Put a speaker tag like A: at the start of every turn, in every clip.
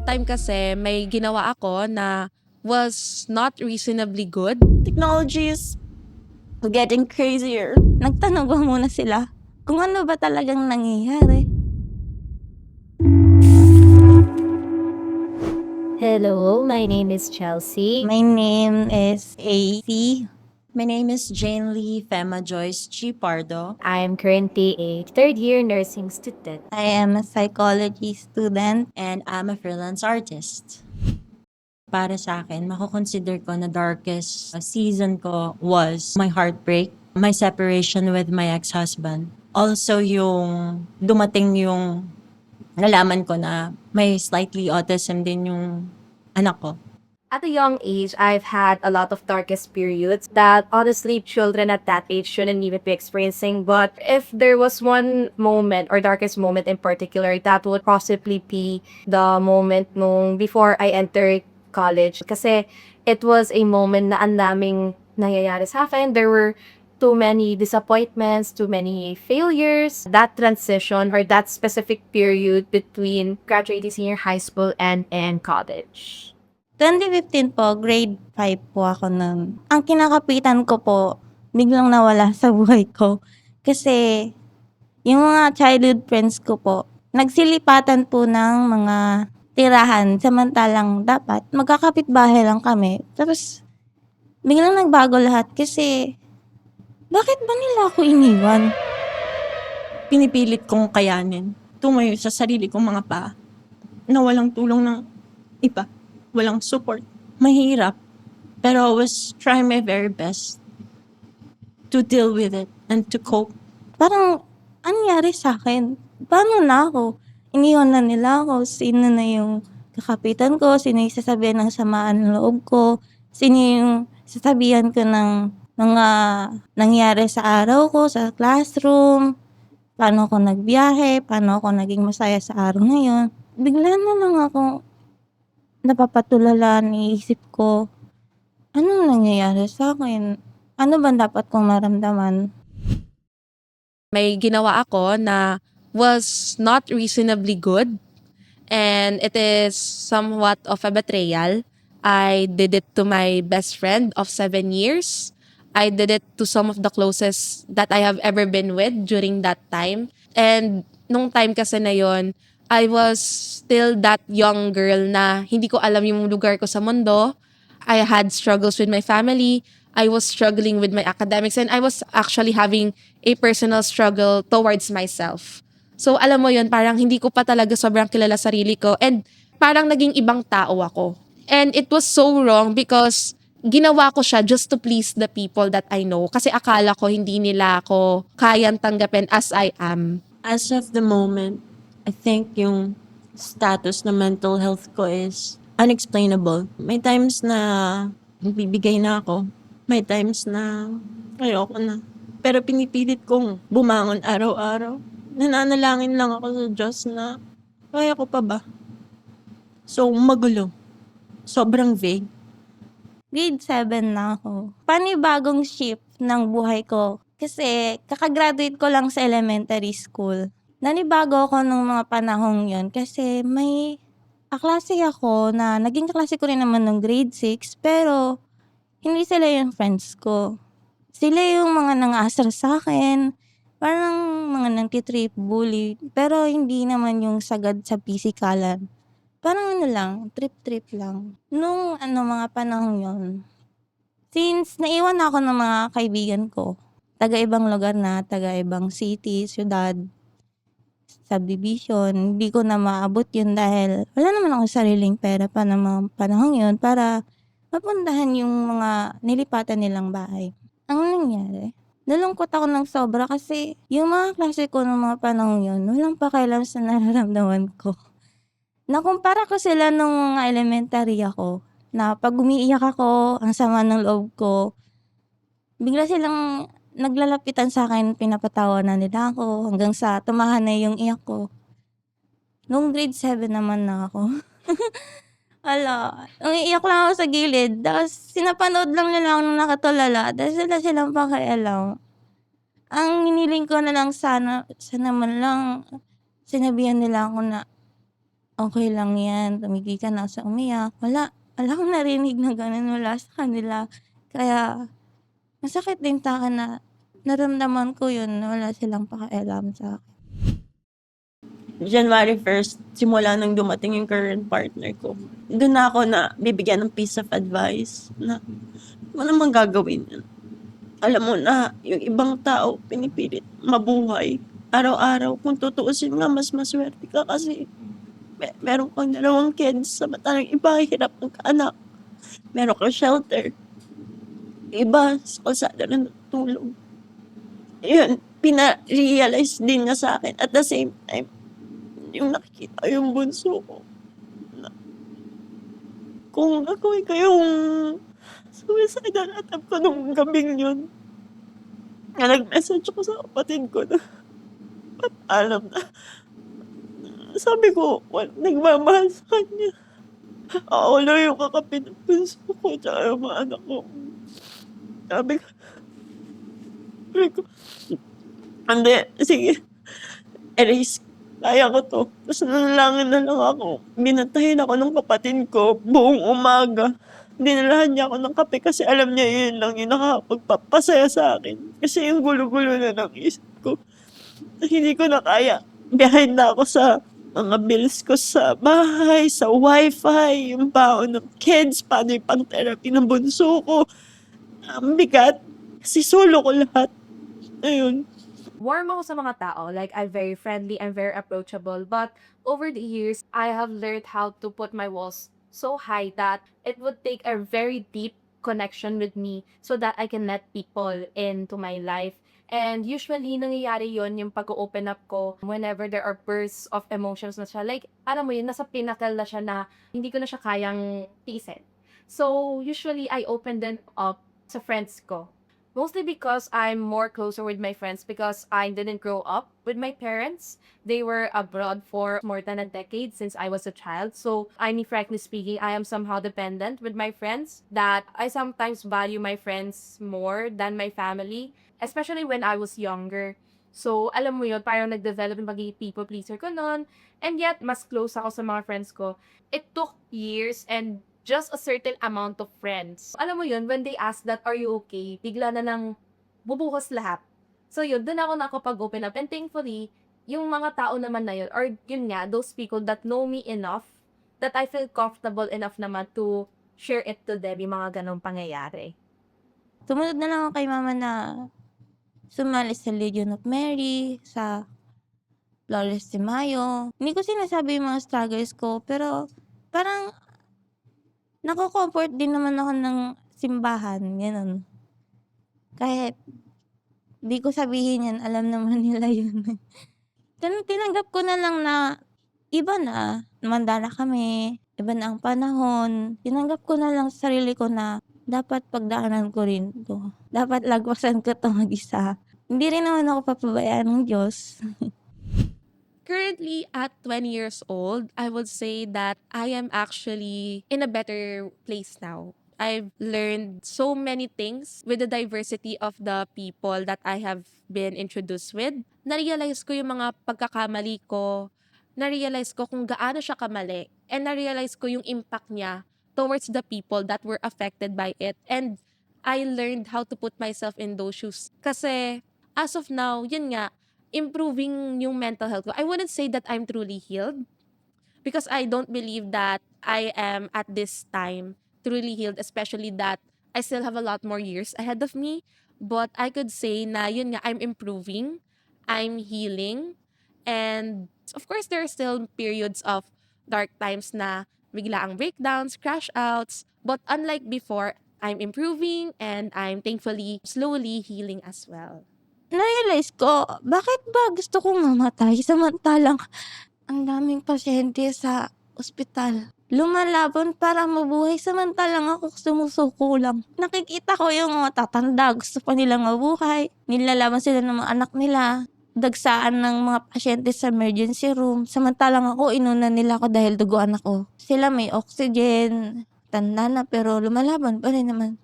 A: time kasi may ginawa ako na was not reasonably good.
B: Technology is getting crazier.
C: Nagtanong ba muna sila kung ano ba talagang nangyayari?
D: Hello, my name is Chelsea.
C: My name is AC.
B: My name is Jane Lee Fema Joyce G. Pardo.
D: I am currently a third year nursing student.
C: I am a psychology student.
B: And I'm a freelance artist. Para sa akin, makukonsider ko na darkest season ko was my heartbreak, my separation with my ex-husband. Also yung dumating yung nalaman ko na may slightly autism din yung anak ko.
D: At a young age, I've had a lot of darkest periods that honestly children at that age shouldn't even be experiencing. But if there was one moment or darkest moment in particular, that would possibly be the moment nung before I entered college. Kasi it was a moment na ang daming nangyayari sa akin. There were too many disappointments, too many failures. That transition or that specific period between graduating senior high school and college.
C: 2015 po, grade 5 po ako nun. Ang kinakapitan ko po, biglang nawala sa buhay ko. Kasi yung mga childhood friends ko po, nagsilipatan po ng mga tirahan. Samantalang dapat, magkakapitbahay lang kami. Tapos, biglang nagbago lahat kasi, bakit ba nila ako iniwan?
B: Pinipilit kong kayanin, tumayo sa sarili kong mga paa, na walang tulong ng iba, walang support. Mahirap, pero I was trying my very best to deal with it and to cope.
C: Parang, anyari sa akin? Paano na ako? Iniwan na nila ako. Sino na yung kakapitan ko? Sino yung sasabihan ng samaan ng loob ko? Sino yung sasabihan ko ng mga nangyari sa araw ko, sa classroom? Paano ako nagbiyahe? Paano ako naging masaya sa araw na yun? Bigla na lang ako napapatulala, niisip ko, anong nangyayari sa akin? Ano ba dapat kong maramdaman?
A: May ginawa ako na was not reasonably good and it is somewhat of a betrayal. I did it to my best friend of 7 years. I did it to some of the closest that I have ever been with during that time. And nung time kasi na yon, I was still that young girl na hindi ko alam yung lugar ko sa mundo. I had struggles with my family. I was struggling with my academics and I was actually having a personal struggle towards myself. So alam mo yun, parang hindi ko pa talaga sobrang kilala sarili ko and parang naging ibang tao ako. And it was so wrong because ginawa ko siya just to please the people that I know kasi akala ko hindi nila ako kayang tanggapin as I am.
B: As of the moment, I think yung status na mental health ko is unexplainable. May times na bibigay na ako. May times na ayoko na. Pero pinipilit kong bumangon araw-araw. Nananalangin lang ako sa Diyos na kaya ko pa ba? So, magulo. Sobrang vague.
C: Grade 7 na ako. Panibagong shift ng buhay ko. Kasi kakagraduate ko lang sa elementary school. Nanibago ako nung mga panahong yon kasi may kaklase ako na naging kaklase ko rin naman ng grade 6 pero hindi sila yung friends ko. Sila yung mga nang-aasar sa akin, parang mga nang-trip, bully, pero hindi naman yung sagad sa pisikalan. Parang ano lang, trip-trip lang. Nung mga panahon yon, since naiwan ako ng mga kaibigan ko, taga-ibang lugar na, taga-ibang city, syudad, subdivision, hindi ko na maabot yun dahil wala naman ako sariling pera pa ng mga panahon yun para mapuntahan yung mga nilipatan nilang bahay. Ang nangyari, nalungkot ako ng sobra kasi yung mga klase ko ng mga panahon yun, walang pakialam sa nararamdaman ko. Nakumpara ko sila nung mga elementary ako, na pag umiiyak ako, ang sama ng loob ko, bigla silang naglalapitan sa akin, pinapatawanan nila ako, hanggang sa tumahan na yung iyak ko. Nung grade 7 naman na ako. Ala, umiiyak lang ako sa gilid, tapos sinapanood lang nila ako nung nakatulala, dahil silang pakialam. Ang hiniling ko na lang sana man lang, sinabihan nila ako na, okay lang yan, tumigil ka na sa umiyak. Wala akong narinig na gano'n mula sa kanila. Kaya masakit din sa'kin na naramdaman ko yun na wala silang pakialam sa'kin.
B: January 1st, simula nang dumating yung current partner ko, doon na ako na bibigyan ng piece of advice na mo namang gagawin yan. Alam mo na, yung ibang tao pinipilit mabuhay. Araw-araw, kung tutuusin nga, mas maswerte ka kasi meron kang 2 kids, samantalang iba, hirap ng anak. Meron kang shelter. Iba, sa kalsada na natulog. Yun, pina-realize din niya sa akin. At the same time, yung nakikita yung bunso ko. Na, kung ako yung suicidal attempt ko nung gabing yun, na nag-message ako sa kapatid ko na alam na. Sabi ko, nagmamahal sa kanya. Ako lang yung kakapit ng bunso ko, tsaka yung mga anak ko. Sabi ko, hindi, sige, erase. Kaya ko to. Tapos nanalangin na lang ako. Binantayan ako ng kapatid ko buong umaga. Dinalahan niya ako ng kape kasi alam niya yun lang yung nakapagpapasaya sa akin. Kasi yung gulo-gulo na ng isip ko. Hindi ko na kaya. Behind na ako sa mga bills ko sa bahay, sa wifi, yung baon ng kids, paano yung pang-therapy ng bunso ko. Ang bigat. Kasi solo ko lahat. Ayun.
D: Warm ako sa mga tao. Like, I'm very friendly, I'm very approachable. But over the years, I have learned how to put my walls so high that it would take a very deep connection with me so that I can let people into my life. And usually, nangyayari yon yung pag-open up ko whenever there are bursts of emotions na siya. Like, alam mo yun, nasa pinnacle na siya na hindi ko na siya kayang tiisin. So, usually, I open them up sa friends ko. Mostly because I'm more closer with my friends because I didn't grow up with my parents. They were abroad for more than a decade since I was a child. So, frankly speaking, I am somehow dependent with my friends that I sometimes value my friends more than my family, especially when I was younger. So, alam mo yun, parang nag-develop yung pagiging people pleaser ko noon. And yet, mas close ako sa mga friends ko. It took years and just a certain amount of friends. Alam mo yun, when they ask that, are you okay? Bigla na lang bubuhos lahat. So yun, dun ako nakapag-open up. And thankfully, yung mga tao naman na yun, or yun nga, those people that know me enough, that I feel comfortable enough naman to share it to them, yung mga ganong pangyayari.
C: Sumunod na lang ako kay mama na sumali sa Legion of Mary, sa Flores de Mayo. Hindi ko sinasabi yung mga struggles ko, pero parang nako-comfort din naman ako ng simbahan, gano'n. Kahit di ko sabihin yan, alam naman nila yun. Tinanggap ko na lang na iba na, tumanda na kami, iba na ang panahon. Tinanggap ko na lang sa sarili ko na dapat pagdaanan ko rin 'to. Dapat lagpasan ko 'to mag-isa. Hindi rin naman ako papabayaan ng Diyos.
A: Currently, at 20 years old, I would say that I am actually in a better place now. I've learned so many things with the diversity of the people that I have been introduced with. Na-realize ko yung mga pagkakamali ko. Na-realize ko kung gaano siya kamali. And na-realize ko yung impact niya towards the people that were affected by it. And I learned how to put myself in those shoes. Kasi as of now, yun nga, improving yung mental health ko. I wouldn't say that I'm truly healed because I don't believe that I am at this time truly healed, especially that I still have a lot more years ahead of me. But I could say na yun nga, I'm improving, I'm healing, and of course, there are still periods of dark times na bigla ang breakdowns, crash outs. But unlike before, I'm improving and I'm thankfully slowly healing as well.
C: Na-realize ko, bakit ba gusto kong mamatay samantalang ang daming pasyente sa ospital. Lumalaban para mabuhay samantalang ako sumusuko lang. Nakikita ko yung mga tatanda, gusto pa nilang mabuhay. Nilalaban sila ng mga anak nila. Dagsaan ng mga pasyente sa emergency room. Samantalang ako, inuna nila ako dahil duguan ako. Sila may oxygen, tanda na, pero lumalaban pa rin naman.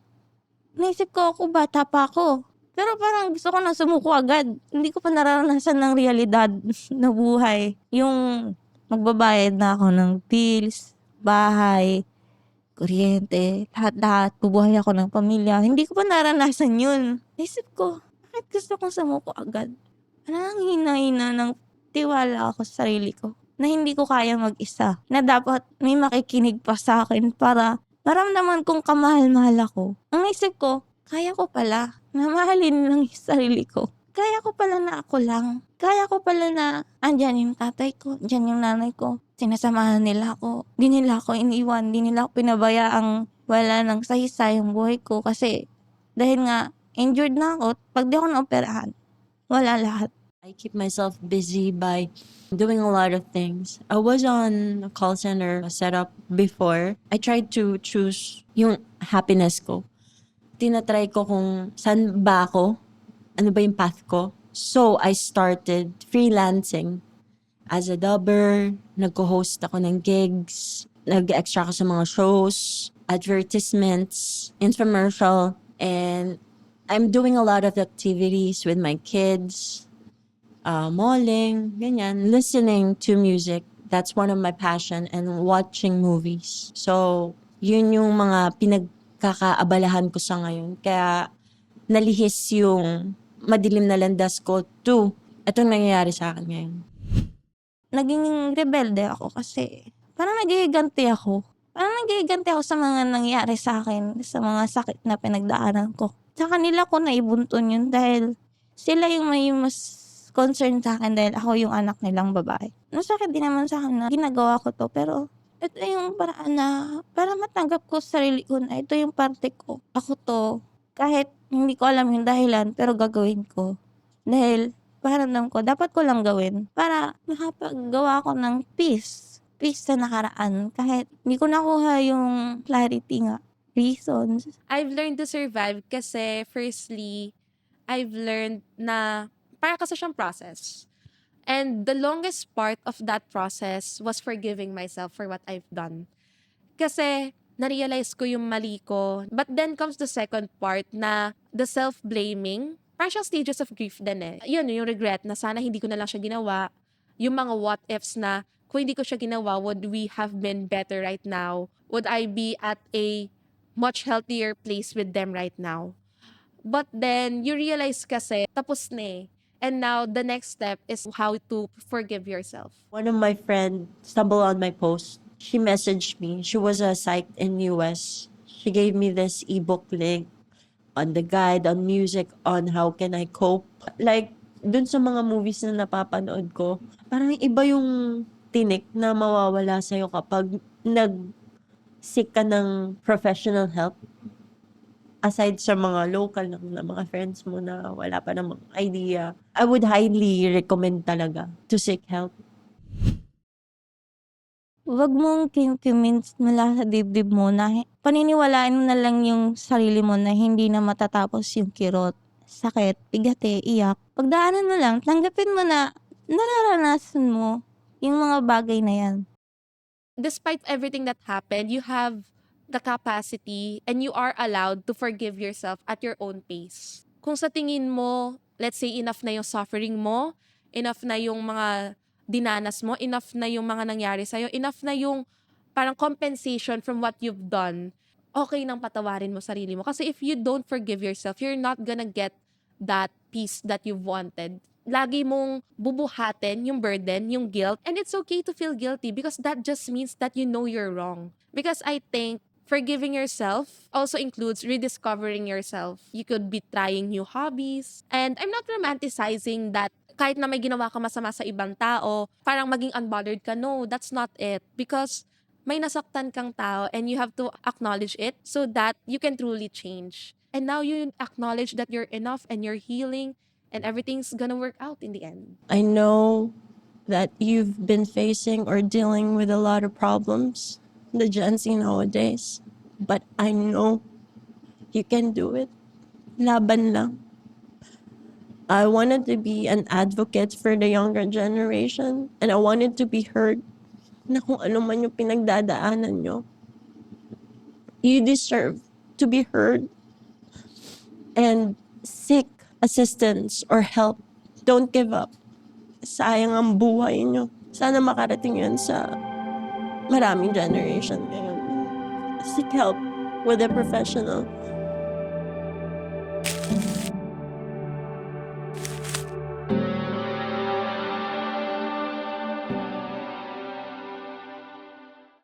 C: Naisip ko ako, bata pa ako. Pero parang gusto ko na sumuko agad. Hindi ko pa nararanasan ng realidad na buhay. Yung magbabayad na ako ng bills, bahay, kuryente, lahat-lahat. Bubuhay ako ng pamilya. Hindi ko pa naranasan yun. Naisip ko, bakit gusto kong sumuko agad? Parang hina-hina ng tiwala ako sa sarili ko na hindi ko kaya mag-isa. Na dapat may makikinig pa sa akin para maramdaman kong kamahal-mahal ako. Ang naisip ko, kaya ko pala na mahalin lang yung sarili ko. Kaya ko pala na ako lang. Kaya ko pala na andyan yung tatay ko, andyan yung nanay ko. Sinasamahan nila ako. Di nila ako iniwan. Di nila ako pinabayaang wala nang saysay yung buhay ko. Kasi dahil nga injured na ako, pag di ako naoperahan, wala lahat.
B: I keep myself busy by doing a lot of things. I was on a call center setup before. I tried to choose yung happiness ko. Tinatry ko kung saan ba ako, ano ba yung path ko. So, I started freelancing as a dubber. Nag-host ako ng gigs. Nag-extra ako sa mga shows, advertisements, infomercial. And I'm doing a lot of activities with my kids. Malling, ganyan, listening to music. That's one of my passion, and watching movies. So, yun yung mga pinagkakaabalahan ko sa ngayon. Kaya, nalihis yung madilim na landas ko to itong nangyayari sa akin ngayon.
C: Naging rebelde ako kasi parang nagiganti ako. Parang nagiganti ako sa mga nangyari sa akin, sa mga sakit na pinagdaanan ko. Sa kanila ko naibunton yun dahil sila yung may mas concern sa akin dahil ako yung anak nilang babae. Masakit din naman sa akin na ginagawa ko to, pero ito yung paraan na para matanggap ko sa sarili ko na ito yung parte ko. Ako to, kahit hindi ko alam yung dahilan, pero gagawin ko. Dahil pakiramdam ko, dapat ko lang gawin para makapaggawa ko ng peace. Peace sa nakaraan. Kahit hindi ko nakuha yung clarity nga, reasons.
A: I've learned to survive kasi firstly, I've learned na para kasi siyang process. And the longest part of that process was forgiving myself for what I've done. Kasi na-realize ko yung mali ko. But then comes the second part na the self-blaming. Parang siyang stages of grief din eh. Yun, yung regret na sana hindi ko na lang siya ginawa. Yung mga what-ifs na kung hindi ko siya ginawa, would we have been better right now? Would I be at a much healthier place with them right now? But then, you realize kasi, tapos na eh. And now, the next step is how to forgive yourself.
B: One of my friends stumbled on my post. She messaged me. She was a psych in US. She gave me this ebook link on the guide, on music, on how can I cope. Like, dun sa mga movies na napapanood ko, parang iba yung tinik na mawawala sa'yo kapag nag-seek ka ng professional help. Aside sa mga local lang na mga friends mo na wala pa namang idea, I would highly recommend talaga to seek help.
C: Huwag mong kinconvince mula sa dibdib mo na paniniwalaan mo na lang yung sarili mo na hindi na matatapos yung kirot, sakit, bigate, iyak. Pagdaanan mo lang, tanggapin mo na nararanasan mo yung mga bagay na yan.
A: Despite everything that happened, you have the capacity and you are allowed to forgive yourself at your own pace. Kung sa tingin mo, let's say enough na yung suffering mo, enough na yung mga dinanas mo, enough na yung mga nangyari sa'yo, enough na yung parang compensation from what you've done, okay nang patawarin mo sarili mo. Kasi if you don't forgive yourself, you're not gonna get that peace that you've wanted. Lagi mong bubuhatin yung burden, yung guilt. And it's okay to feel guilty because that just means that you know you're wrong. Because I think forgiving yourself also includes rediscovering yourself. You could be trying new hobbies. And I'm not romanticizing that kahit na may ginawa ka masama sa ibang tao, parang maging unbothered ka. No, that's not it. Because may nasaktan kang tao and you have to acknowledge it so that you can truly change. And now you acknowledge that you're enough and you're healing and everything's gonna work out in the end.
B: I know that you've been facing or dealing with a lot of problems, the Gen Z nowadays. But I know you can do it. Laban lang. I wanted to be an advocate for the younger generation and I wanted to be heard na kung ano man yung pinagdadaanan nyo. You deserve to be heard and seek assistance or help. Don't give up. Sayang ang buhay nyo. Sana makarating yun sa maraming generation ngayon. Seek help with a professional.